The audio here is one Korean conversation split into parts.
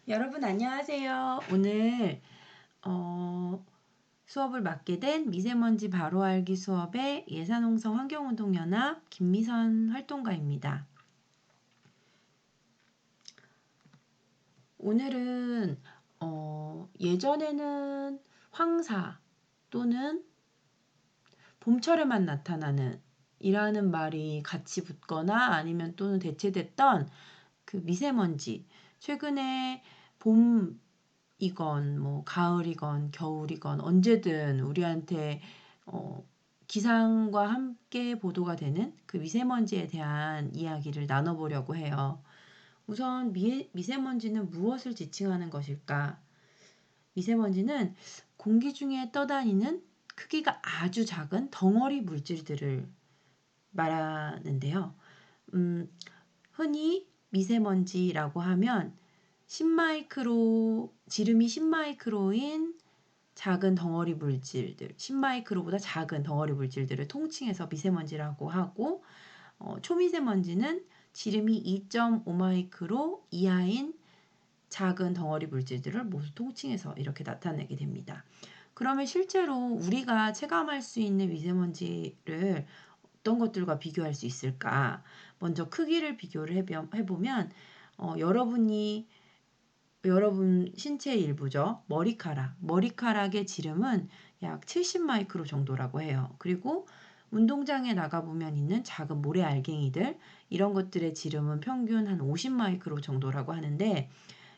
여러분 안녕하세요. 오늘 수업을 맡게 된 미세먼지 바로 알기 수업의 예산홍성 환경운동연합 김미선 활동가입니다. 오늘은 예전에는 황사 또는 봄철에만 나타나는 이라는 말이 같이 붙거나 아니면 또는 대체됐던 그 미세먼지, 최근에 봄이건 뭐 가을이건 겨울이건 언제든 우리한테 기상과 함께 보도가 되는 그 미세먼지에 대한 이야기를 나눠보려고 해요. 우선 미세먼지는 무엇을 지칭하는 것일까? 미세먼지는 공기 중에 떠다니는 크기가 아주 작은 덩어리 물질들을 말하는데요. 흔히 미세먼지라고 하면 지름이 10마이크로인 작은 덩어리 물질들, 10마이크로보다 작은 덩어리 물질들을 통칭해서 미세먼지라고 하고, 초미세먼지는 지름이 2.5마이크로 이하인 작은 덩어리 물질들을 모두 통칭해서 이렇게 나타내게 됩니다. 그러면 실제로 우리가 체감할 수 있는 미세먼지를 어떤 것들과 비교할 수 있을까? 먼저 크기를 비교를 해보면 여러분 신체의 일부죠. 머리카락의 지름은 약 70마이크로 정도라고 해요. 그리고 운동장에 나가보면 있는 작은 모래알갱이들, 이런 것들의 지름은 평균 한 50마이크로 정도라고 하는데,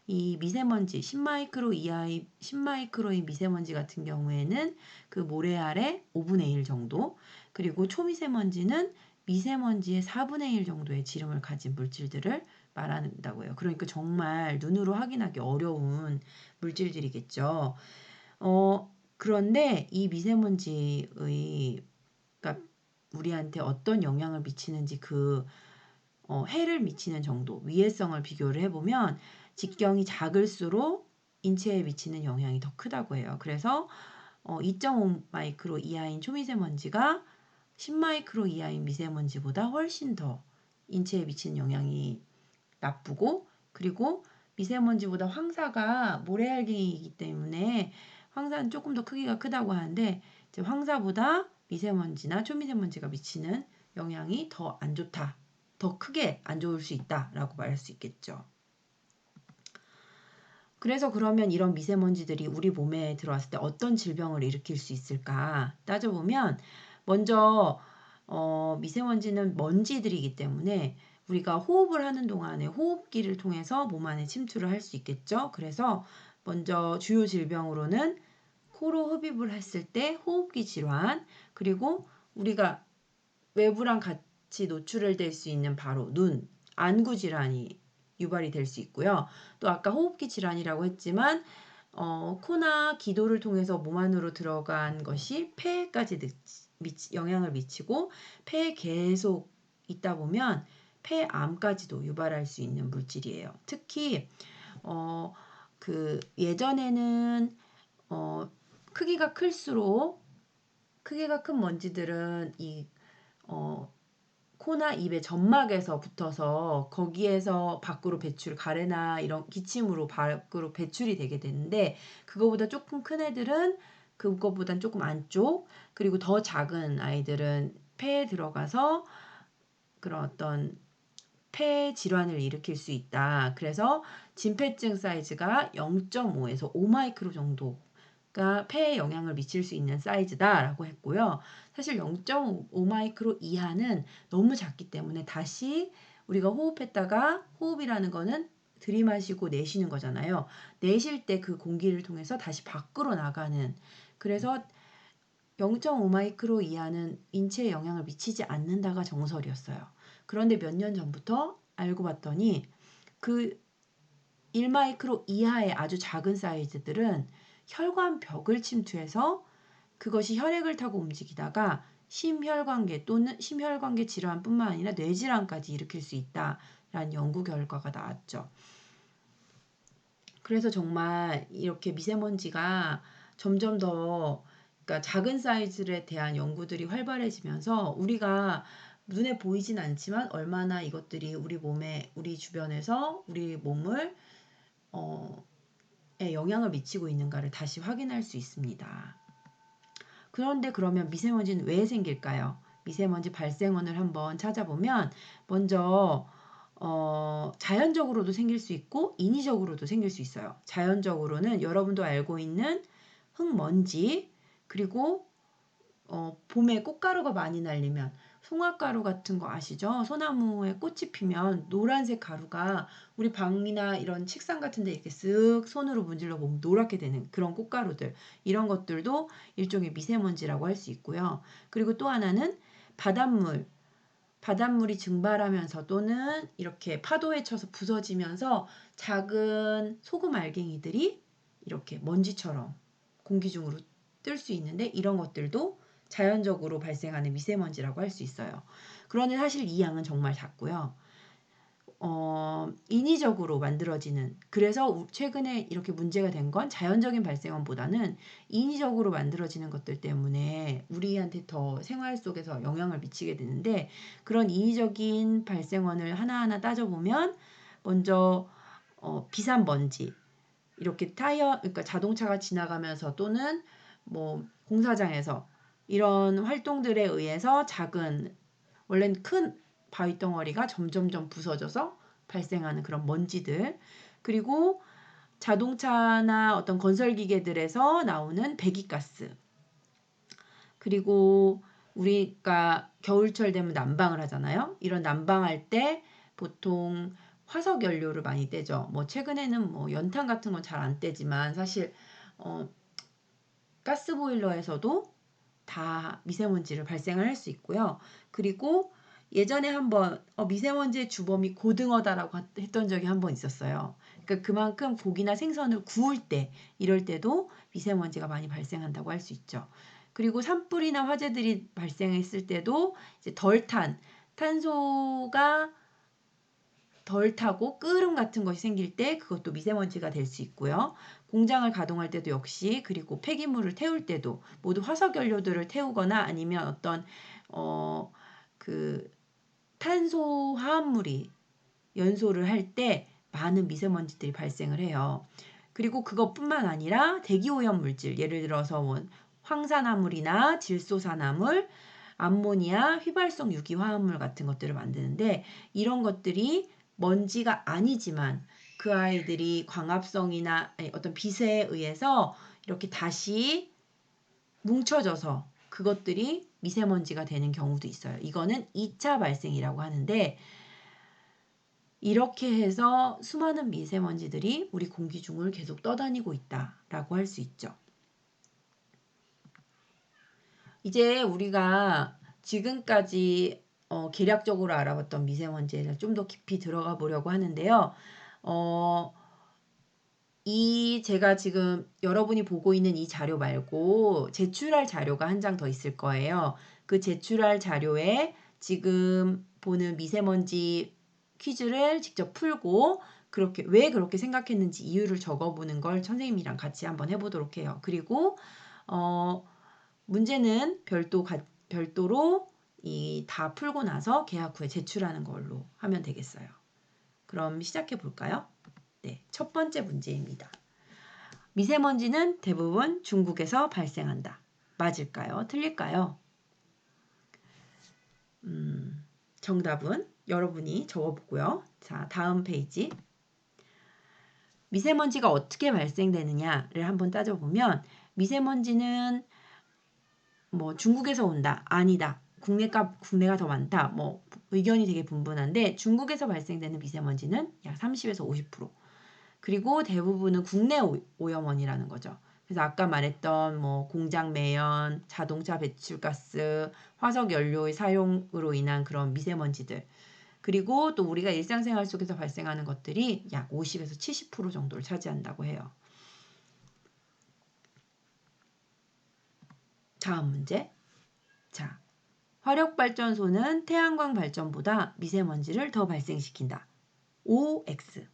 이 미세먼지 10마이크로인 미세먼지 같은 경우에는 그 모래알의 5분의 1 정도, 그리고 초미세먼지는 미세먼지의 4분의 1 정도의 지름을 가진 물질들을 말한다고 해요. 그러니까 정말 눈으로 확인하기 어려운 물질들이겠죠. 그런데 이 미세먼지의 그러니까 우리한테 어떤 영향을 미치는지 해를 미치는 정도, 위해성을 비교를 해보면 직경이 작을수록 인체에 미치는 영향이 더 크다고 해요. 그래서 2.5마이크로 이하인 초미세먼지가 10마이크로 이하인 미세먼지보다 훨씬 더 인체에 미치는 영향이 나쁘고, 그리고 미세먼지보다 황사가 모래알갱이이기 때문에 황사는 조금 더 크기가 크다고 하는데, 이제 황사보다 미세먼지나 초미세먼지가 미치는 영향이 더 안 좋다, 더 크게 안 좋을 수 있다라고 말할 수 있겠죠. 그래서 그러면 이런 미세먼지들이 우리 몸에 들어왔을 때 어떤 질병을 일으킬 수 있을까 따져보면, 먼저 미세먼지는 먼지들이기 때문에 우리가 호흡을 하는 동안에 호흡기를 통해서 몸 안에 침투를 할 수 있겠죠. 그래서 먼저 주요 질병으로는 코로 흡입을 했을 때 호흡기 질환, 그리고 우리가 외부랑 같이 노출을 될 수 있는 바로 눈, 안구 질환이 유발이 될 수 있고요. 또 아까 호흡기 질환이라고 했지만 코나 기도를 통해서 몸 안으로 들어간 것이 폐에까지 영향을 미치고 폐에 계속 있다 보면 폐암까지도 유발할 수 있는 물질이에요. 특히 예전에는 크기가 큰 먼지들은 코나 입의 점막에서 붙어서 거기에서 밖으로 가래나 이런 기침으로 밖으로 배출이 되게 되는데, 그거보다 조금 큰 애들은 그거보단 조금 안쪽, 그리고 더 작은 아이들은 폐에 들어가서 그런 어떤 폐 질환을 일으킬 수 있다. 그래서 진폐증 사이즈가 0.5에서 5마이크로 정도가 폐에 영향을 미칠 수 있는 사이즈다라고 했고요. 사실 0.5마이크로 이하는 너무 작기 때문에 다시 우리가 호흡했다가, 호흡이라는 거는 들이마시고 내쉬는 거잖아요. 내쉴 때 그 공기를 통해서 다시 밖으로 나가는, 그래서 0.5마이크로 이하는 인체에 영향을 미치지 않는다가 정설이었어요. 그런데 몇 년 전부터 알고 봤더니 그 1마이크로 이하의 아주 작은 사이즈들은 혈관벽을 침투해서 그것이 혈액을 타고 움직이다가 심혈관계 또는 심혈관계 질환뿐만 아니라 뇌질환까지 일으킬 수 있다라는 연구 결과가 나왔죠. 그래서 정말 이렇게 미세먼지가 점점 더, 그러니까 작은 사이즈에 대한 연구들이 활발해지면서 우리가 눈에 보이진 않지만 얼마나 이것들이 우리 몸에, 우리 주변에서 우리 몸을 에 영향을 미치고 있는가를 다시 확인할 수 있습니다. 그런데 그러면 미세먼지는 왜 생길까요? 미세먼지 발생원을 한번 찾아보면 먼저 자연적으로도 생길 수 있고 인위적으로도 생길 수 있어요. 자연적으로는 여러분도 알고 있는 흙먼지, 그리고 봄에 꽃가루가 많이 날리면 송화가루 같은 거 아시죠? 소나무에 꽃이 피면 노란색 가루가 우리 방이나 이런 책상 같은 데 이렇게 쓱 손으로 문질러 보면 노랗게 되는 그런 꽃가루들, 이런 것들도 일종의 미세먼지라고 할 수 있고요. 그리고 또 하나는 바닷물이 증발하면서 또는 이렇게 파도에 쳐서 부서지면서 작은 소금 알갱이들이 이렇게 먼지처럼 공기 중으로 뜰 수 있는데, 이런 것들도 자연적으로 발생하는 미세먼지라고 할 수 있어요. 그런데 사실 이 양은 정말 작고요. 인위적으로 만들어지는, 그래서 최근에 이렇게 문제가 된 건 자연적인 발생원보다는 인위적으로 만들어지는 것들 때문에 우리한테 더 생활 속에서 영향을 미치게 되는데, 그런 인위적인 발생원을 하나하나 따져보면 먼저 비산 먼지, 이렇게 그러니까 자동차가 지나가면서 또는 뭐 공사장에서 이런 활동들에 의해서 작은, 원래는 큰 바위 덩어리가 점점점 부서져서 발생하는 그런 먼지들, 그리고 자동차나 어떤 건설 기계들에서 나오는 배기가스, 그리고 우리가 겨울철 되면 난방을 하잖아요. 이런 난방할 때 보통 화석 연료를 많이 떼죠. 뭐 최근에는 뭐 연탄 같은 건 잘 안 떼지만 사실 가스보일러에서도 다 미세먼지를 발생을 할 수 있고요. 그리고 예전에 한번 미세먼지의 주범이 고등어다라고 했던 적이 한번 있었어요. 그러니까 그만큼 고기나 생선을 구울 때, 이럴 때도 미세먼지가 많이 발생한다고 할 수 있죠. 그리고 산불이나 화재들이 발생했을 때도 이제 탄소가 덜 타고 끓음 같은 것이 생길 때 그것도 미세먼지가 될 수 있고요. 공장을 가동할 때도 역시, 그리고 폐기물을 태울 때도 모두 화석 연료들을 태우거나 아니면 어떤 그 탄소 화합물이 연소를 할 때 많은 미세먼지들이 발생을 해요. 그리고 그것뿐만 아니라 대기 오염 물질, 예를 들어서 뭐 황산화물이나 질소산화물, 암모니아, 휘발성 유기화합물 같은 것들을 만드는데, 이런 것들이 먼지가 아니지만 그 아이들이 광합성이나 어떤 빛에 의해서 이렇게 다시 뭉쳐져서 그것들이 미세먼지가 되는 경우도 있어요. 이거는 2차 발생이라고 하는데, 이렇게 해서 수많은 미세먼지들이 우리 공기 중을 계속 떠다니고 있다라고 할 수 있죠. 이제 우리가 지금까지 계략적으로 알아봤던 미세먼지에 좀 더 깊이 들어가 보려고 하는데요. 제가 지금 여러분이 보고 있는 이 자료 말고 제출할 자료가 한 장 더 있을 거예요. 그 제출할 자료에 지금 보는 미세먼지 퀴즈를 직접 풀고 왜 그렇게 생각했는지 이유를 적어보는 걸 선생님이랑 같이 한번 해보도록 해요. 그리고 문제는 별도로 다 풀고 나서 개학 후에 제출하는 걸로 하면 되겠어요. 그럼 시작해 볼까요? 네, 첫 번째 문제입니다. 미세먼지는 대부분 중국에서 발생한다. 맞을까요? 틀릴까요? 정답은 여러분이 적어보고요. 자, 다음 페이지. 미세먼지가 어떻게 발생되느냐를 한번 따져보면, 미세먼지는 뭐 중국에서 온다, 아니다, 국내가 더 많다, 뭐 의견이 되게 분분한데, 중국에서 발생되는 미세먼지는 약 30에서 50%, 그리고 대부분은 국내 오염원이라는 거죠. 그래서 아까 말했던 뭐 공장 매연, 자동차 배출가스, 화석 연료의 사용으로 인한 그런 미세먼지들, 그리고 또 우리가 일상생활 속에서 발생하는 것들이 약 50에서 70% 정도를 차지한다고 해요. 다음 문제. 자, 화력발전소는 태양광 발전보다 미세먼지를 더 발생시킨다. OX.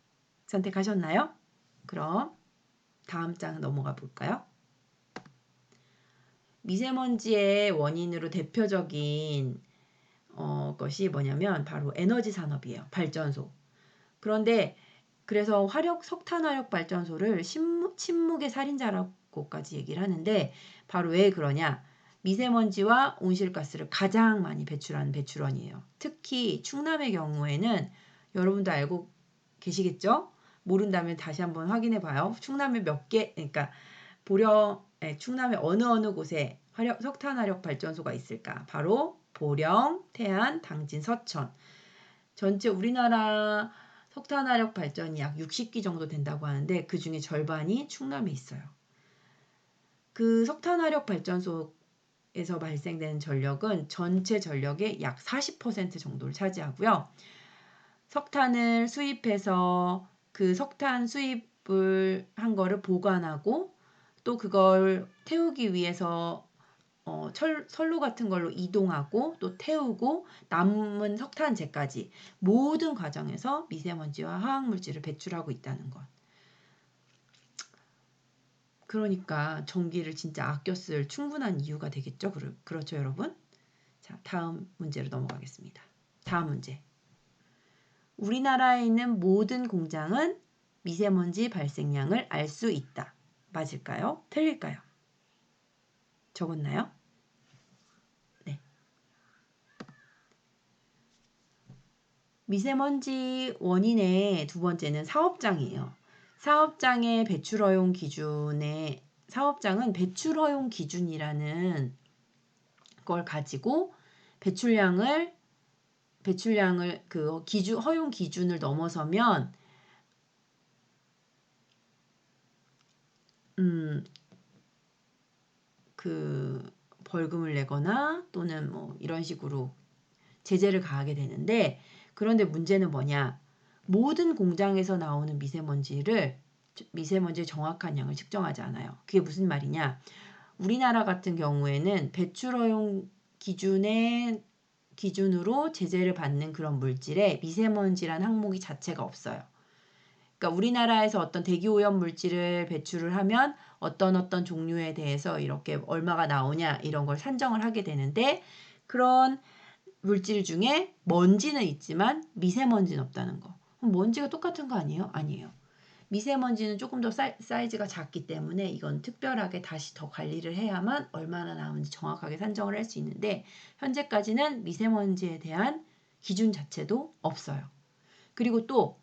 선택하셨나요? 그럼 다음 장 넘어가 볼까요? 미세먼지의 원인으로 대표적인 것이 뭐냐면 바로 에너지 산업이에요. 발전소. 그런데 그래서 석탄 화력 발전소를 침묵의 살인자라고까지 얘기를 하는데 바로 왜 그러냐? 미세먼지와 온실가스를 가장 많이 배출하는 배출원이에요. 특히 충남의 경우에는 여러분도 알고 계시겠죠? 모른다면 다시 한번 확인해 봐요. 충남에 그러니까 충남의 어느 곳에 석탄 화력 발전소가 있을까? 바로 보령, 태안, 당진, 서천. 전체 우리나라 석탄 화력 발전이 약 60기 정도 된다고 하는데 그 중에 절반이 충남에 있어요. 그 석탄 화력 발전소에서 발생되는 전력은 전체 전력의 약 40% 정도를 차지하고요. 석탄을 수입해서 그 석탄 수입을 한 거를 보관하고 또 그걸 태우기 위해서 선로 같은 걸로 이동하고 또 태우고 남은 석탄재까지 모든 과정에서 미세먼지와 화학물질을 배출하고 있다는 것. 그러니까 전기를 진짜 아껴 쓸 충분한 이유가 되겠죠. 그렇죠, 여러분? 자, 다음 문제로 넘어가겠습니다. 다음 문제. 우리나라에 있는 모든 공장은 미세먼지 발생량을 알 수 있다. 맞을까요? 틀릴까요? 적었나요? 네. 미세먼지 원인의 두 번째는 사업장이에요. 사업장은 배출 허용 기준이라는 걸 가지고 배출량을 그 허용 기준을 넘어서면 그 벌금을 내거나 또는 뭐 이런 식으로 제재를 가하게 되는데 그런데 문제는 뭐냐? 모든 공장에서 나오는 미세먼지의 정확한 양을 측정하지 않아요. 그게 무슨 말이냐? 우리나라 같은 경우에는 배출 허용 기준으로 제재를 받는 그런 물질에 미세먼지란 항목이 자체가 없어요. 그러니까 우리나라에서 어떤 대기오염 물질을 배출을 하면 어떤 종류에 대해서 이렇게 얼마가 나오냐 이런 걸 산정을 하게 되는데 그런 물질 중에 먼지는 있지만 미세먼지는 없다는 거. 그럼 먼지가 똑같은 거 아니에요? 아니에요. 미세먼지는 조금 더 사이즈가 작기 때문에 이건 특별하게 다시 더 관리를 해야만 얼마나 나오는지 정확하게 산정을 할 수 있는데 현재까지는 미세먼지에 대한 기준 자체도 없어요. 그리고 또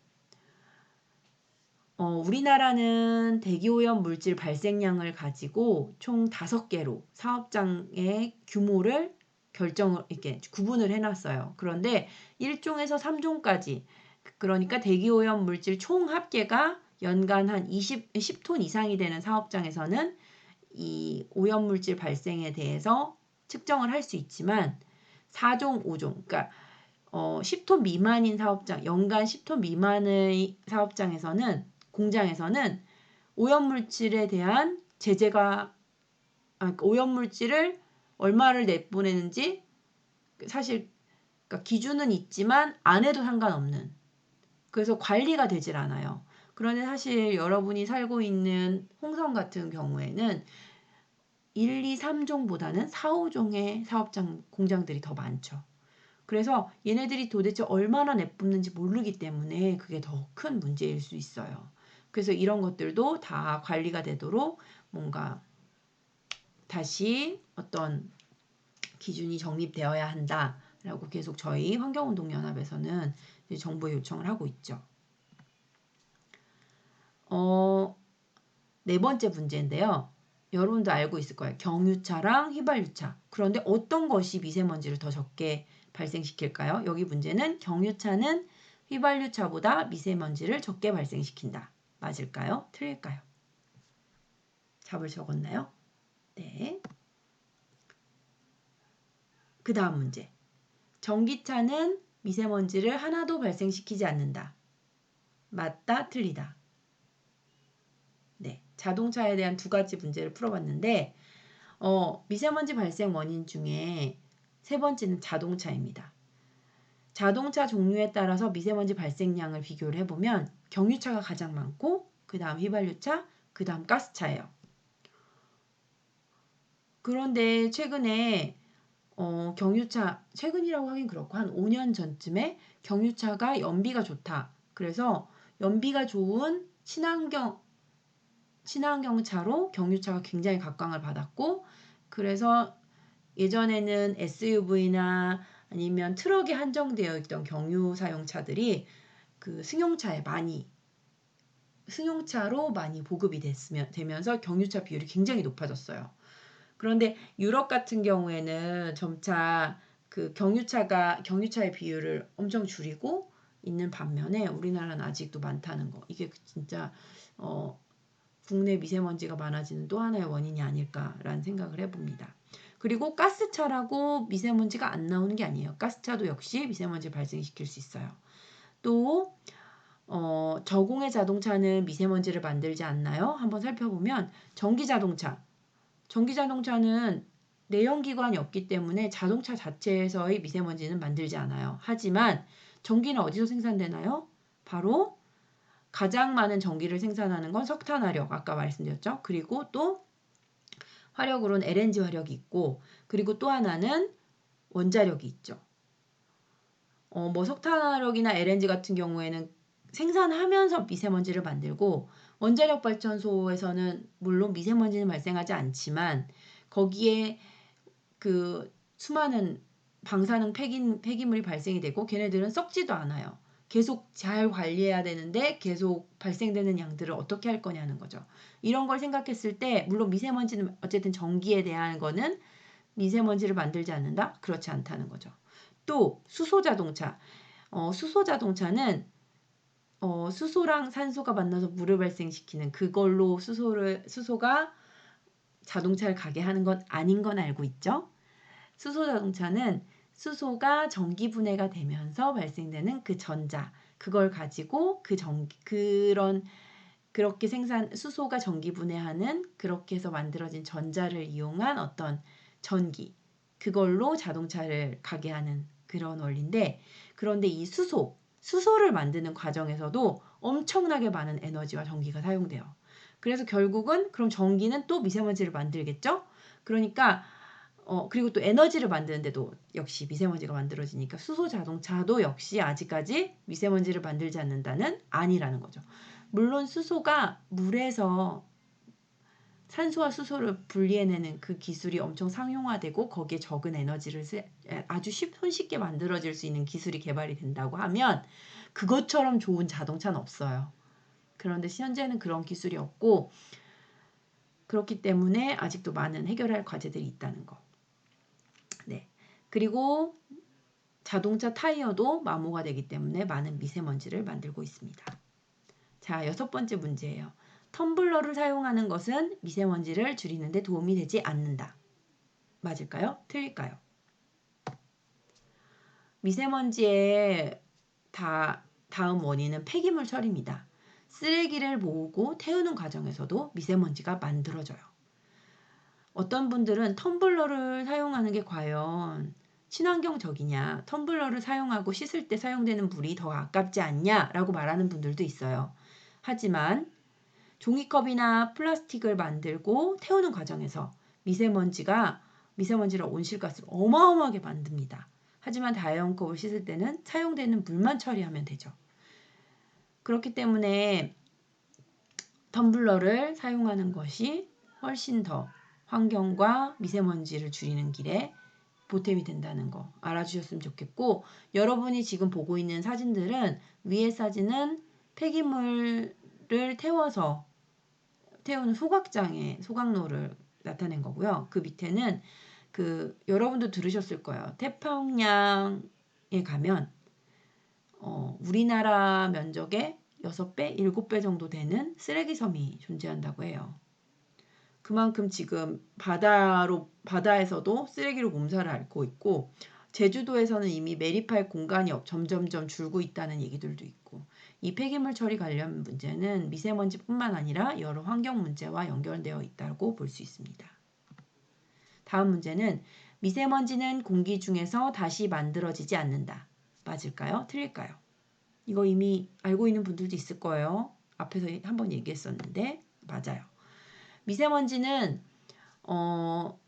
우리나라는 대기오염 물질 발생량을 가지고 총 5개로 사업장의 규모를 이렇게 구분을 해놨어요. 그런데 1종에서 3종까지 그러니까 대기오염 물질 총 합계가 연간 한 10톤 이상이 되는 사업장에서는 이 오염물질 발생에 대해서 측정을 할 수 있지만 4종, 5종, 그러니까 10톤 미만인 사업장, 연간 10톤 미만의 공장에서는 오염물질에 대한 오염물질을 얼마를 내보내는지 사실 그러니까 기준은 있지만 안 해도 상관없는 그래서 관리가 되질 않아요. 그런데 사실 여러분이 살고 있는 홍성 같은 경우에는 1, 2, 3종보다는 4, 5종의 공장들이 더 많죠. 그래서 얘네들이 도대체 얼마나 내뿜는지 모르기 때문에 그게 더 큰 문제일 수 있어요. 그래서 이런 것들도 다 관리가 되도록 뭔가 다시 어떤 기준이 정립되어야 한다라고 계속 저희 환경운동연합에서는 정부에 요청을 하고 있죠. 네 번째 문제인데요. 여러분도 알고 있을 거예요. 경유차랑 휘발유차. 그런데 어떤 것이 미세먼지를 더 적게 발생시킬까요? 여기 문제는 경유차는 휘발유차보다 미세먼지를 적게 발생시킨다. 맞을까요? 틀릴까요? 답을 적었나요? 네. 그 다음 문제. 전기차는 미세먼지를 하나도 발생시키지 않는다. 맞다, 틀리다. 네. 자동차에 대한 두 가지 문제를 풀어봤는데 미세먼지 발생 원인 중에 세 번째는 자동차입니다. 자동차 종류에 따라서 미세먼지 발생량을 비교를 해보면 경유차가 가장 많고 그 다음 휘발유차, 그 다음 가스차예요. 그런데 최근에 경유차, 최근이라고 하긴 그렇고 한 5년 전쯤에 경유차가 연비가 좋다. 그래서 연비가 좋은 친환경차로 경유차가 굉장히 각광을 받았고, 그래서 예전에는 SUV나 아니면 트럭에 한정되어 있던 경유 사용차들이 그 승용차로 많이 보급이 되면서 경유차 비율이 굉장히 높아졌어요. 그런데 유럽 같은 경우에는 점차 그 경유차의 비율을 엄청 줄이고 있는 반면에 우리나라는 아직도 많다는 거. 이게 진짜 국내 미세먼지가 많아지는 또 하나의 원인이 아닐까라는 생각을 해봅니다. 그리고 가스차라고 미세먼지가 안 나오는 게 아니에요. 가스차도 역시 미세먼지를 발생시킬 수 있어요. 또 저공해 자동차는 미세먼지를 만들지 않나요? 한번 살펴보면 전기자동차는 내연기관이 없기 때문에 자동차 자체에서의 미세먼지는 만들지 않아요. 하지만 전기는 어디서 생산되나요? 바로 가장 많은 전기를 생산하는 건 석탄화력, 아까 말씀드렸죠. 그리고 또 화력으로는 LNG 화력이 있고, 그리고 또 하나는 원자력이 있죠. 석탄화력이나 LNG 같은 경우에는 생산하면서 미세먼지를 만들고, 원자력 발전소에서는 물론 미세먼지는 발생하지 않지만 거기에 그 수많은 방사능 폐기물이 발생이 되고 걔네들은 썩지도 않아요. 계속 잘 관리해야 되는데 계속 발생되는 양들을 어떻게 할 거냐는 거죠. 이런 걸 생각했을 때 물론 미세먼지는 어쨌든 전기에 대한 거는 미세먼지를 만들지 않는다? 그렇지 않다는 거죠. 또 수소자동차는 수소랑 산소가 만나서 물을 발생시키는 그걸로 수소가 자동차를 가게 하는 건 아닌 건 알고 있죠? 수소자동차는 수소가 전기분해가 되면서 발생되는 그 그걸 가지고 수소가 전기분해하는 그렇게 해서 만들어진 전자를 이용한 어떤 그걸로 자동차를 가게 하는 그런 원리인데, 그런데 이 수소를 만드는 과정에서도 엄청나게 많은 에너지와 전기가 사용돼요. 그래서 결국은 그럼 전기는 또 미세먼지를 만들겠죠? 그러니까 그리고 또 에너지를 만드는데도 역시 미세먼지가 만들어지니까 수소 자동차도 역시 아직까지 미세먼지를 만들지 않는다는 아니라는 거죠. 물론 수소가 물에서 산소와 수소를 분리해내는 그 기술이 엄청 상용화되고 거기에 적은 에너지를 아주 손쉽게 만들어질 수 있는 기술이 개발이 된다고 하면 그것처럼 좋은 자동차는 없어요. 그런데 현재는 그런 기술이 없고 그렇기 때문에 아직도 많은 해결할 과제들이 있다는 거. 네. 그리고 자동차 타이어도 마모가 되기 때문에 많은 미세먼지를 만들고 있습니다. 자, 6번째 문제예요. 텀블러를 사용하는 것은 미세먼지를 줄이는 데 도움이 되지 않는다. 맞을까요? 틀릴까요? 미세먼지의 다음 원인은 폐기물 처리입니다. 쓰레기를 모으고 태우는 과정에서도 미세먼지가 만들어져요. 어떤 분들은 텀블러를 사용하는 게 과연 친환경적이냐, 텀블러를 사용하고 씻을 때 사용되는 물이 더 아깝지 않냐 라고 말하는 분들도 있어요. 하지만 종이컵이나 플라스틱을 만들고 태우는 과정에서 미세먼지를 온실가스를 어마어마하게 만듭니다. 하지만 다이용컵을 씻을 때는 사용되는 물만 처리하면 되죠. 그렇기 때문에 텀블러를 사용하는 것이 훨씬 더 환경과 미세먼지를 줄이는 길에 보탬이 된다는 거 알아주셨으면 좋겠고, 여러분이 지금 보고 있는 사진들은 위의 사진은 폐기물을 태우는 소각로를 나타낸 거고요. 그 밑에는 여러분도 들으셨을 거예요. 태평양에 가면 우리나라 면적의 6배, 7배 정도 되는 쓰레기섬이 존재한다고 해요. 그만큼 지금 바다에서도 쓰레기로 몸살을 앓고 있고, 제주도에서는 이미 매립할 공간이 점점점 줄고 있다는 얘기들도 있고, 이 폐기물 처리 관련 문제는 미세먼지뿐만 아니라 여러 환경 문제와 연결되어 있다고 볼 수 있습니다. 다음 문제는 미세먼지는 공기 중에서 다시 만들어지지 않는다. 맞을까요? 틀릴까요? 이거 이미 알고 있는 분들도 있을 거예요. 앞에서 한번 얘기했었는데 맞아요. 미세먼지는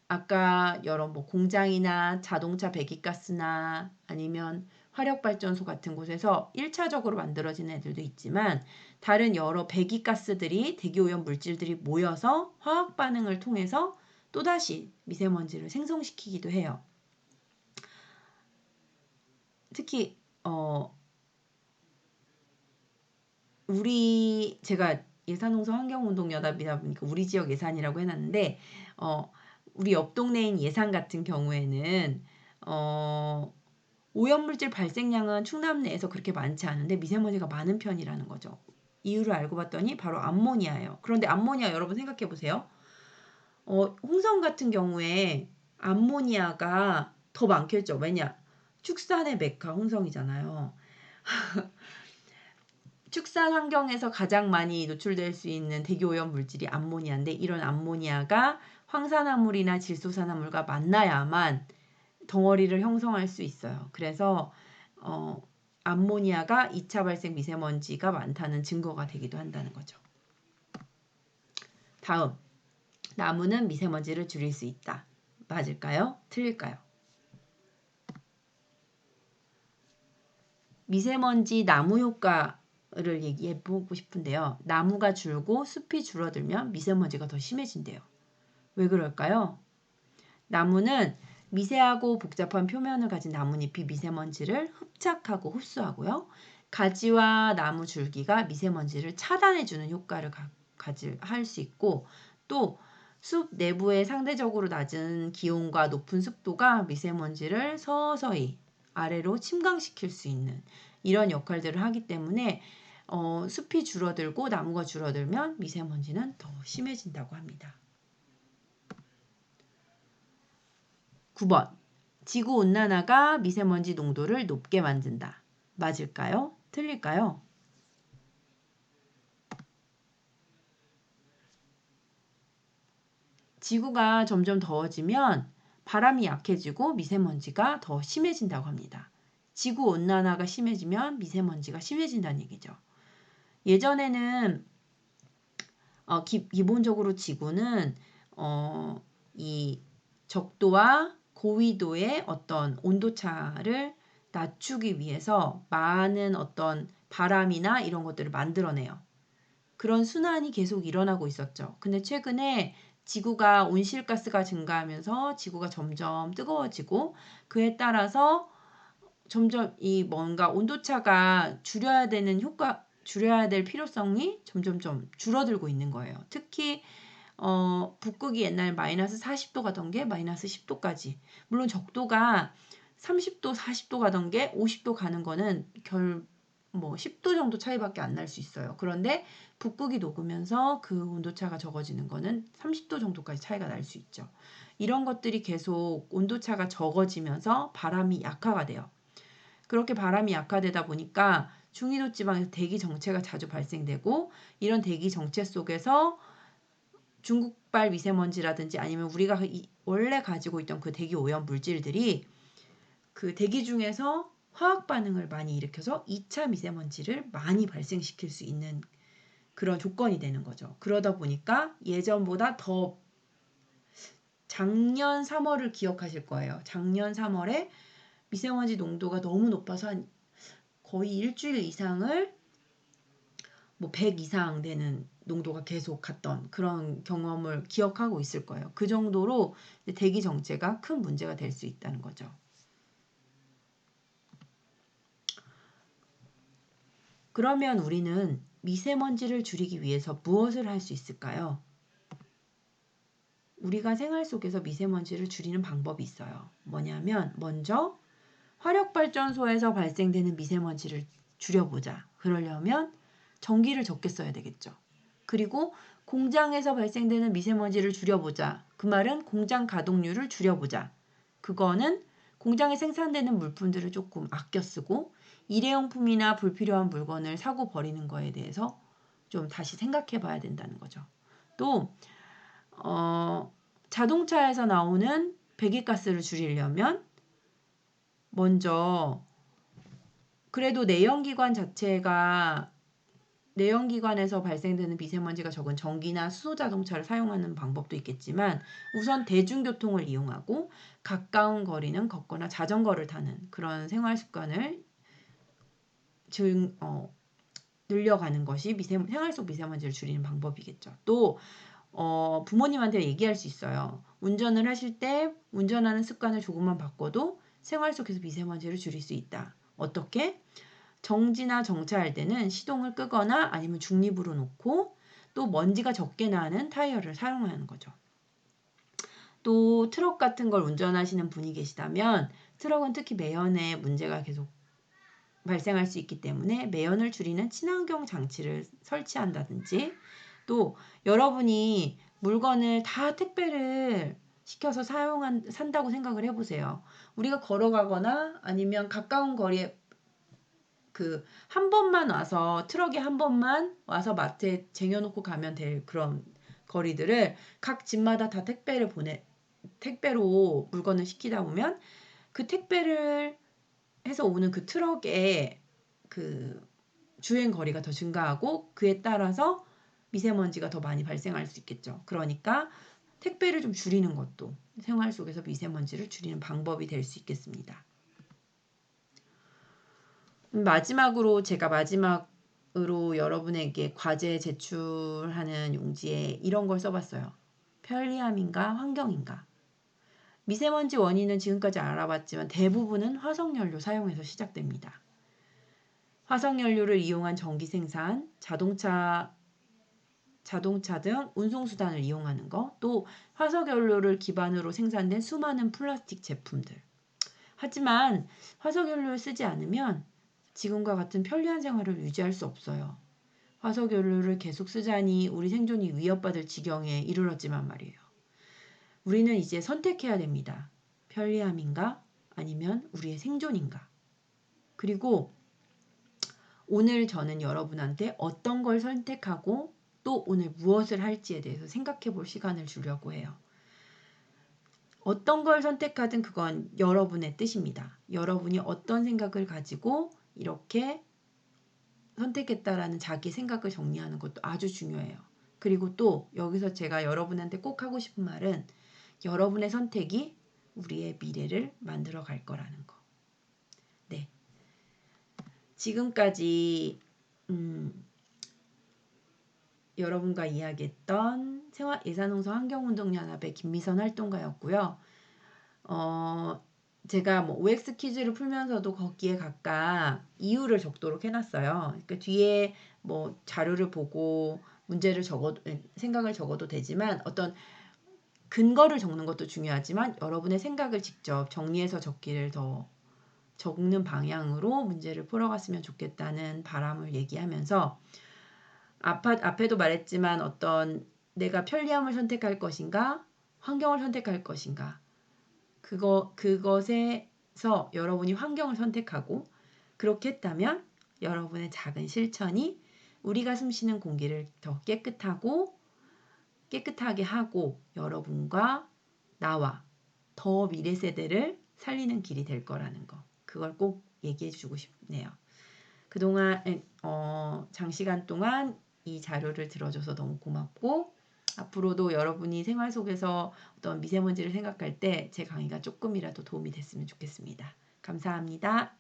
아까 여러 공장이나 자동차 배기가스나 아니면 화력발전소 같은 곳에서 1차적으로 만들어진 애들도 있지만 다른 여러 배기가스들이 대기오염 물질들이 모여서 화학 반응을 통해서 또다시 미세먼지를 생성시키기도 해요. 특히 제가 예산홍서 환경운동연합이다 보니까 우리 지역 예산이라고 해놨는데 우리 옆 동네인 예산 같은 경우에는 오염물질 발생량은 충남 내에서 그렇게 많지 않은데 미세먼지가 많은 편이라는 거죠. 이유를 알고 봤더니 바로 암모니아예요. 그런데 암모니아 여러분 생각해 보세요. 홍성 같은 경우에 암모니아가 더 많겠죠. 왜냐? 축산의 메카 홍성이잖아요. 축산 환경에서 가장 많이 노출될 수 있는 대기오염 물질이 암모니아인데 이런 암모니아가 황산화물이나 질소산화물과 만나야만 덩어리를 형성할 수 있어요. 그래서 암모니아가 2차 발생 미세먼지가 많다는 증거가 되기도 한다는 거죠. 다음, 나무는 미세먼지를 줄일 수 있다. 맞을까요? 틀릴까요? 미세먼지 나무 효과를 얘기해 보고 싶은데요. 나무가 줄고 숲이 줄어들면 미세먼지가 더 심해진대요. 왜 그럴까요? 나무는 미세하고 복잡한 표면을 가진 나뭇잎이 미세먼지를 흡착하고 흡수하고요. 가지와 나무 줄기가 미세먼지를 차단해주는 효과를 할 수 있고 또 숲 내부의 상대적으로 낮은 기온과 높은 습도가 미세먼지를 서서히 아래로 침강시킬 수 있는 이런 역할들을 하기 때문에 숲이 줄어들고 나무가 줄어들면 미세먼지는 더 심해진다고 합니다. 9번. 지구온난화가 미세먼지 농도를 높게 만든다. 맞을까요? 틀릴까요? 지구가 점점 더워지면 바람이 약해지고 미세먼지가 더 심해진다고 합니다. 지구온난화가 심해지면 미세먼지가 심해진다는 얘기죠. 예전에는 기본적으로 지구는 이 적도와 고위도의 어떤 온도차를 낮추기 위해서 많은 어떤 바람이나 이런 것들을 만들어내요. 그런 순환이 계속 일어나고 있었죠. 근데 최근에 지구가 온실가스가 증가하면서 지구가 점점 뜨거워지고 그에 따라서 점점 이 뭔가 온도차가 줄여야 될 필요성이 점점점 줄어들고 있는 거예요. 특히 북극이 옛날 마이너스 40도 가던 게 마이너스 10도까지. 물론 적도가 30도, 40도 가던 게 50도 가는 거는 10도 정도 차이밖에 안 날 수 있어요. 그런데 북극이 녹으면서 그 온도차가 적어지는 거는 30도 정도까지 차이가 날 수 있죠. 이런 것들이 계속 온도차가 적어지면서 바람이 약화가 돼요. 그렇게 바람이 약화되다 보니까 중위도 지방에서 대기 정체가 자주 발생되고 이런 대기 정체 속에서 중국발 미세먼지라든지 아니면 우리가 원래 가지고 있던 그 대기 오염 물질들이 그 대기 중에서 화학 반응을 많이 일으켜서 2차 미세먼지를 많이 발생시킬 수 있는 그런 조건이 되는 거죠. 그러다 보니까 예전보다 더 작년 3월을 기억하실 거예요. 작년 3월에 미세먼지 농도가 너무 높아서 거의 일주일 이상을 100 이상 되는 농도가 계속 갔던 그런 경험을 기억하고 있을 거예요. 그 정도로 대기 정체가 큰 문제가 될 수 있다는 거죠. 그러면 우리는 미세먼지를 줄이기 위해서 무엇을 할 수 있을까요? 우리가 생활 속에서 미세먼지를 줄이는 방법이 있어요. 뭐냐면 먼저 화력발전소에서 발생되는 미세먼지를 줄여보자. 그러려면 전기를 적게 써야 되겠죠. 그리고 공장에서 발생되는 미세먼지를 줄여보자. 그 말은 공장 가동률을 줄여보자. 그거는 공장에 생산되는 물품들을 조금 아껴 쓰고 일회용품이나 불필요한 물건을 사고 버리는 거에 대해서 좀 다시 생각해 봐야 된다는 거죠. 또 자동차에서 나오는 배기가스를 줄이려면 먼저 그래도 내연기관에서 발생되는 미세먼지가 적은 전기나 수소자동차를 사용하는 방법도 있겠지만 우선 대중교통을 이용하고 가까운 거리는 걷거나 자전거를 타는 그런 생활 습관을 늘려가는 것이 생활 속 미세먼지를 줄이는 방법이겠죠. 또 부모님한테 얘기할 수 있어요. 운전을 하실 때 운전하는 습관을 조금만 바꿔도 생활 속에서 미세먼지를 줄일 수 있다. 어떻게? 정지나 정차할 때는 시동을 끄거나 아니면 중립으로 놓고 또 먼지가 적게 나는 타이어를 사용하는 거죠. 또 트럭 같은 걸 운전하시는 분이 계시다면 트럭은 특히 매연에 문제가 계속 발생할 수 있기 때문에 매연을 줄이는 친환경 장치를 설치한다든지 또 여러분이 물건을 다 택배를 시켜서 산다고 생각을 해보세요. 우리가 걸어가거나 아니면 가까운 거리에 한 번만 와서 트럭에 한 번만 와서 마트에 쟁여놓고 가면 될 그런 거리들을 각 집마다 다 택배로 물건을 시키다 보면 그 택배를 해서 오는 그 트럭의 그 주행 거리가 더 증가하고 그에 따라서 미세먼지가 더 많이 발생할 수 있겠죠. 그러니까 택배를 좀 줄이는 것도 생활 속에서 미세먼지를 줄이는 방법이 될 수 있겠습니다. 제가 마지막으로 여러분에게 과제 제출하는 용지에 이런 걸 써봤어요. 편리함인가 환경인가? 미세먼지 원인은 지금까지 알아봤지만 대부분은 화석연료 사용에서 시작됩니다. 화석연료를 이용한 전기 생산, 자동차 등 운송수단을 이용하는 것, 또 화석연료를 기반으로 생산된 수많은 플라스틱 제품들. 하지만 화석연료를 쓰지 않으면 지금과 같은 편리한 생활을 유지할 수 없어요. 화석연료를 계속 쓰자니 우리 생존이 위협받을 지경에 이르렀지만 말이에요. 우리는 이제 선택해야 됩니다. 편리함인가? 아니면 우리의 생존인가? 그리고 오늘 저는 여러분한테 어떤 걸 선택하고 또 오늘 무엇을 할지에 대해서 생각해 볼 시간을 주려고 해요. 어떤 걸 선택하든 그건 여러분의 뜻입니다. 여러분이 어떤 생각을 가지고 이렇게 선택했다라는 자기 생각을 정리하는 것도 아주 중요해요. 그리고 또 여기서 제가 여러분한테 꼭 하고 싶은 말은 여러분의 선택이 우리의 미래를 만들어 갈 거라는 거. 네. 지금까지 여러분과 이야기했던 예산농사 환경운동연합의 김미선 활동가였고요. 제가 OX 퀴즈를 풀면서도 거기에 각각 이유를 적도록 해놨어요. 그러니까 뒤에 자료를 보고 생각을 적어도 되지만 어떤 근거를 적는 것도 중요하지만 여러분의 생각을 직접 정리해서 적는 방향으로 문제를 풀어갔으면 좋겠다는 바람을 얘기하면서 앞에도 말했지만 내가 편리함을 선택할 것인가 환경을 선택할 것인가 그것에서 여러분이 환경을 선택하고 그렇게 했다면 여러분의 작은 실천이 우리가 숨쉬는 공기를 더 깨끗하게 하고 여러분과 나와 더 미래 세대를 살리는 길이 될 거라는 거. 그걸 꼭 얘기해 주고 싶네요. 그동안 장시간 동안 이 자료를 들어줘서 너무 고맙고 앞으로도 여러분이 생활 속에서 어떤 미세먼지를 생각할 때 제 강의가 조금이라도 도움이 됐으면 좋겠습니다. 감사합니다.